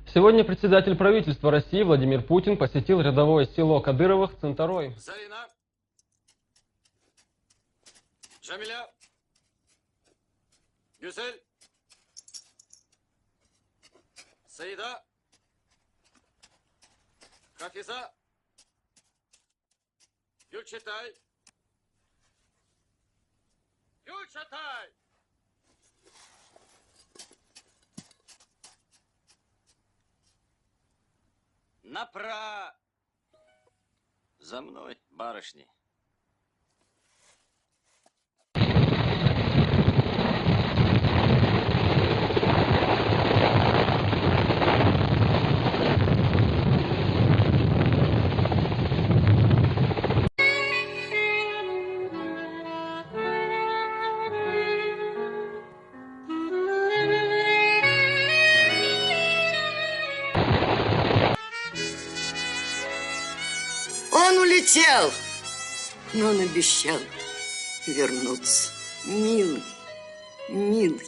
Сегодня председатель правительства России Владимир Путин посетил рядовое село Кадыровых Цинторой. Зарина, Джамиля, Гюзель, Саида, Хафиза, Гюльчатай, Гюльчатай. За мной, барышни. Он улетел, но он обещал вернуться. Милый, милый.